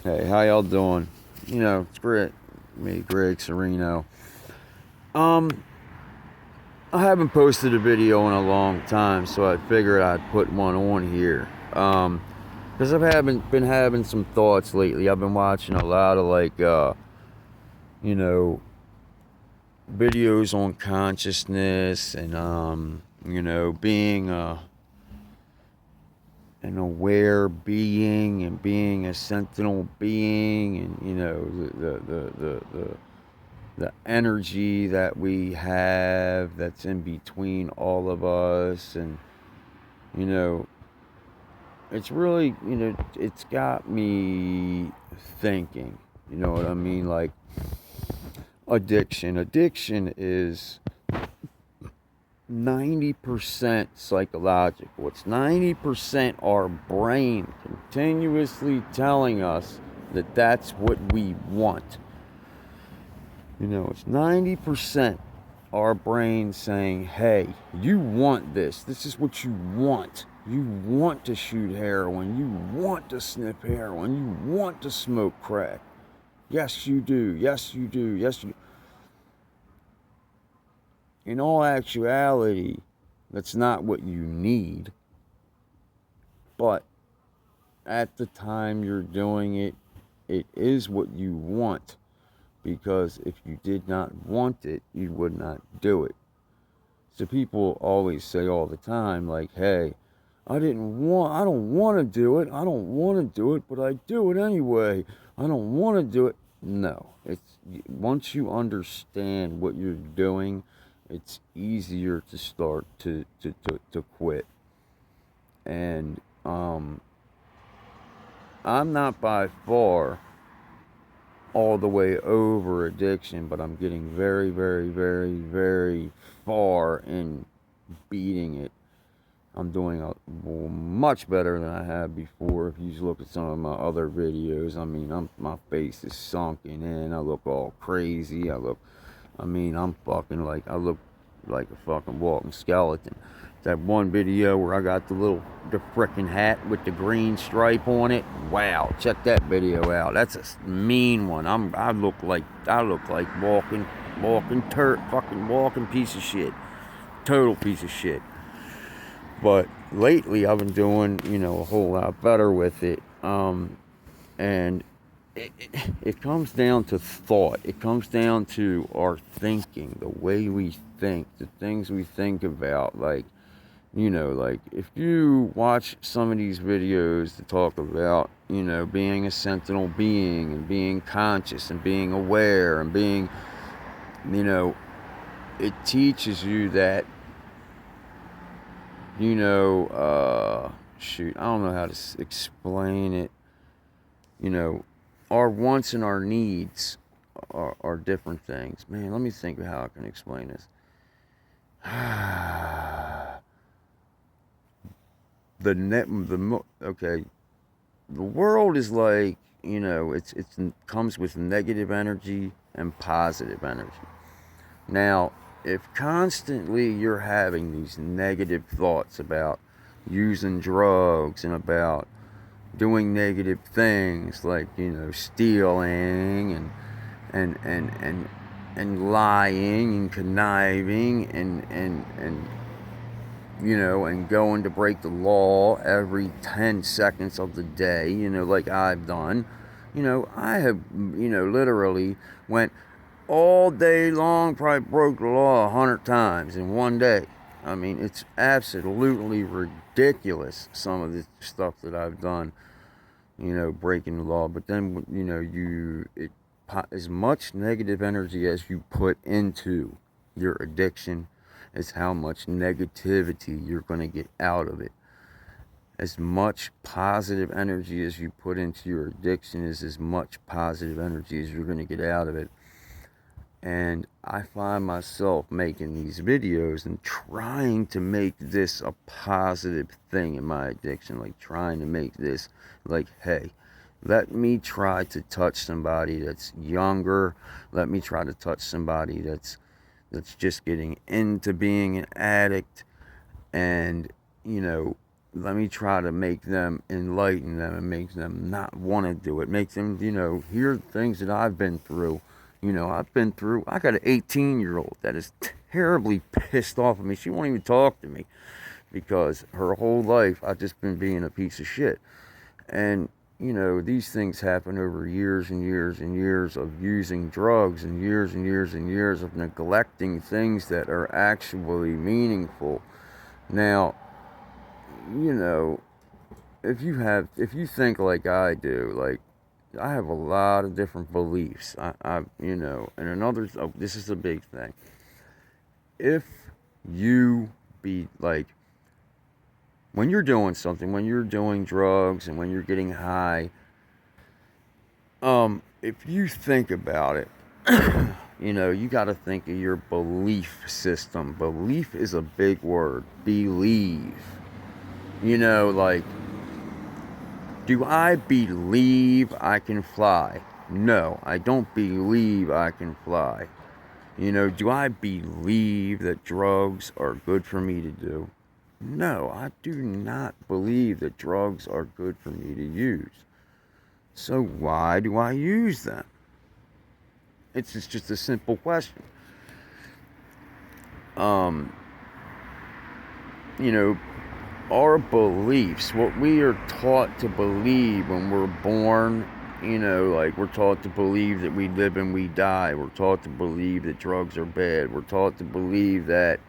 Hey, how y'all doing? It's great. Me, Greg Sereno. Um, I haven't posted a video in a long time, so I figured I'd put one on here. Because I've haven't been having some thoughts lately. I've been watching a lot of you know, videos on consciousness and being an aware being and being a sentinel being, and the energy that we have that's in between all of us. And you know it's really, it's got me thinking, you know what I mean, like addiction is 90% psychological. It's 90% our brain continuously telling us that that's what we want. It's 90% our brain saying, hey, you want this. This is what you want. You want to shoot heroin. You want to sniff heroin. You want to smoke crack. Yes, you do. Yes, you do. Yes, you do. In all actuality, that's not what you need. But at the time you're doing it, it is what you want. Because if you did not want it, you would not do it. So people always say all the time, like, hey, I don't want to do it. I don't want to do it, but I do it anyway. I don't want to do it. No, it's once you understand what you're doing, it's easier to start to quit. And I'm not by far all the way over addiction, but I'm getting very, very, very, very far in beating it. I'm doing much better than I have before. If you look at some of my other videos, I mean, my face is sunken in. I look all crazy. I'm fucking like, I look like a fucking walking skeleton. That one video where I got the frickin' hat with the green stripe on it. Wow, check that video out. That's a mean one. I look like fucking walking piece of shit. Total piece of shit. But lately I've been doing, a whole lot better with it. And it comes down to thought. It comes down to our thinking, the way we think, the things we think about. Like if you watch some of these videos that talk about, being a sentinel being and being conscious and being aware and being, it teaches you that, shoot, I don't know how to explain it. Our wants and our needs are different things. Man, let me think of how I can explain this. Okay, the world is like, it's comes with negative energy and positive energy. Now, if constantly you're having these negative thoughts about using drugs and about doing negative things like, stealing and lying and conniving and going to break the law every 10 seconds of the day, like I've done. I have, literally went all day long, probably broke the law 100 times in one day. I mean, it's absolutely ridiculous, some of the stuff that I've done, breaking the law. But then, as much negative energy as you put into your addiction is how much negativity you're going to get out of it. As much positive energy as you put into your addiction is as much positive energy as you're going to get out of it. And I find myself making these videos and trying to make this a positive thing in my addiction. Like trying to make this like, hey, let me try to touch somebody that's younger. Let me try to touch somebody that's just getting into being an addict. And, let me try to make them, enlighten them, and make them not want to do it. Make them, hear things that I've been through. I got an 18-year-old that is terribly pissed off at me. She won't even talk to me because her whole life I've just been being a piece of shit. And, these things happen over years and years and years of using drugs, and years and years and years of neglecting things that are actually meaningful. Now, you know, if you think like I do, like, I have a lot of different beliefs. And another, oh, this is a big thing. If you be like, when you're doing something, when you're doing drugs and when you're getting high, if you think about it, you got to think of your belief system. Belief is a big word. Believe. Like, do I believe I can fly? No, I don't believe I can fly. Do I believe that drugs are good for me to do? No, I do not believe that drugs are good for me to use. So why do I use them? It's just a simple question. Our beliefs, what we are taught to believe when we're born, like we're taught to believe that we live and we die. We're taught to believe that drugs are bad. We're taught to believe that,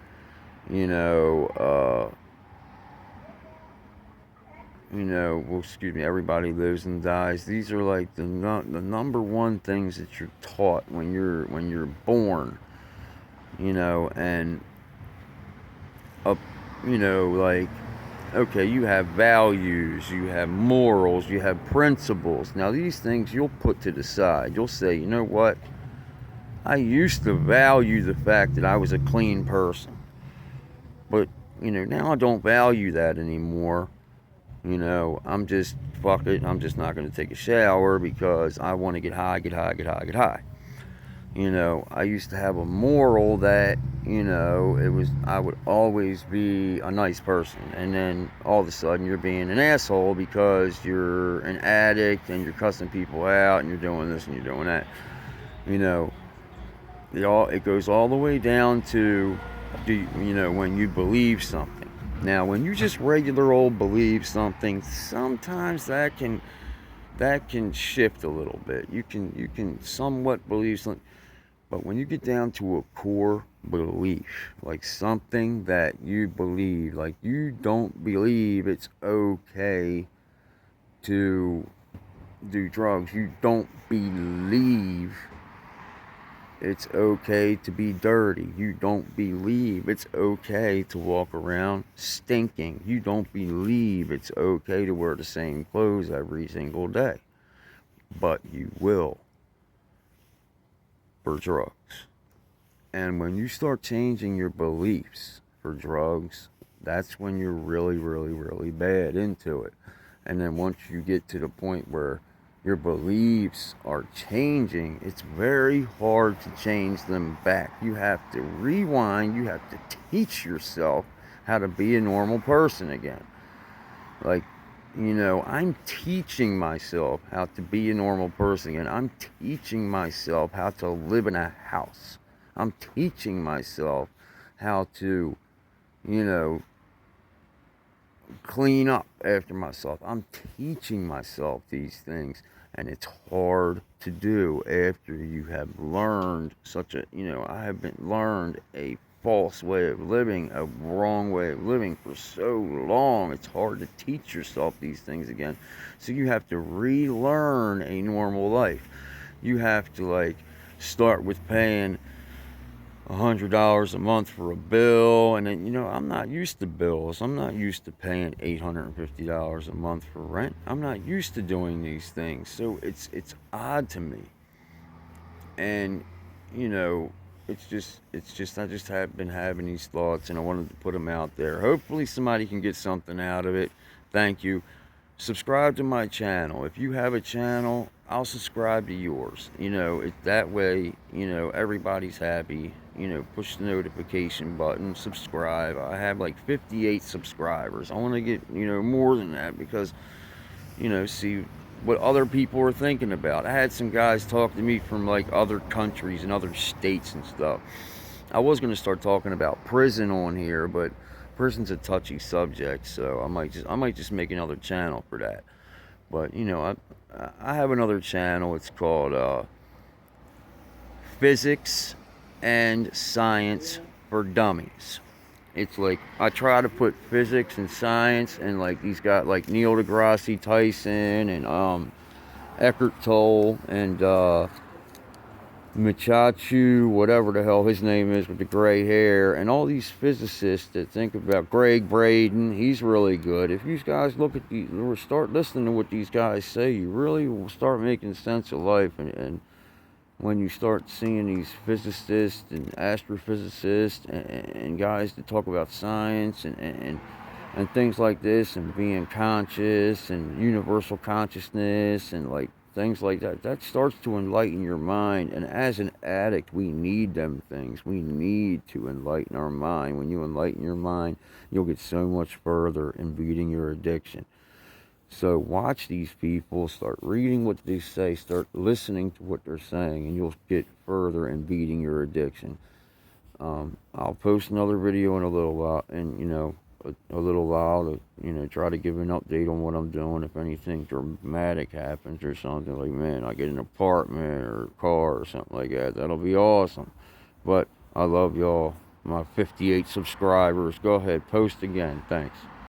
well, excuse me, everybody lives and dies. These are like the number one things that you're taught when you're born, and like, okay, you have values, you have morals, you have principles. Now these things you'll put to the side. You'll say, you know what? I used to value the fact that I was a clean person, but now I don't value that anymore. I'm just, fuck it, I'm just not going to take a shower because I want to get high, get high, get high, get high. I used to have a moral that, I would always be a nice person. And then all of a sudden you're being an asshole because you're an addict and you're cussing people out and you're doing this and you're doing that. It goes all the way down to, when you believe something. Now, when you just regular old believe something, sometimes that can shift a little bit. You can somewhat believe something, but when you get down to a core belief, like something that you believe, like you don't believe it's okay to do drugs, you don't believe it's okay to be dirty. You don't believe it's okay to walk around stinking. You don't believe it's okay to wear the same clothes every single day. But you will for drugs. And when you start changing your beliefs for drugs, that's when you're really, really, really bad into it. And then once you get to the point where your beliefs are changing, it's very hard to change them back. You have to rewind. You have to teach yourself how to be a normal person again. Like, I'm teaching myself how to be a normal person again. I'm teaching myself how to live in a house. I'm teaching myself how to, clean up after myself. I'm teaching myself these things, and it's hard to do after you have learned I have learned a false way of living, a wrong way of living for so long. It's hard to teach yourself these things again. So you have to relearn a normal life. You have to start with paying $100 a month for a bill, and then I'm not used to bills. I'm not used to paying $850 a month for rent. I'm not used to doing these things, so it's odd to me. And it's just I just have been having these thoughts, and I wanted to put them out there. Hopefully somebody can get something out of it. Thank you. Subscribe to my channel. If you have a channel, I'll subscribe to yours. That way, everybody's happy. Push the notification button, subscribe. I have like 58 subscribers. I want to get, more than that because, see what other people are thinking about. I had some guys talk to me from like other countries and other states and stuff. I was going to start talking about prison on here, but prison's a touchy subject, so I might just make another channel for that. But I have another channel. It's called Physics and Science for Dummies. It's like I try to put physics and science and like these guys like Neil deGrasse Tyson and Eckhart Tolle and Michachu, whatever the hell his name is with the gray hair, and all these physicists that think about Greg Braden. He's really good. If you guys look at these or start listening to what these guys say, you really will start making sense of life. And when you start seeing these physicists and astrophysicists and guys that talk about science and things like this and being conscious and universal consciousness and like things like that, that starts to enlighten your mind. And as an addict, we need them things. We need to enlighten our mind. When you enlighten your mind, you'll get so much further in beating your addiction. So watch these people, start reading what they say, start listening to what they're saying, and you'll get further in beating your addiction. I'll post another video in a little while, and a little while to try to give an update on what I'm doing. If anything dramatic happens or something, like, man, I get an apartment or a car or something like that, that'll be awesome. But I love y'all, my 58 subscribers. Go ahead, post again. Thanks.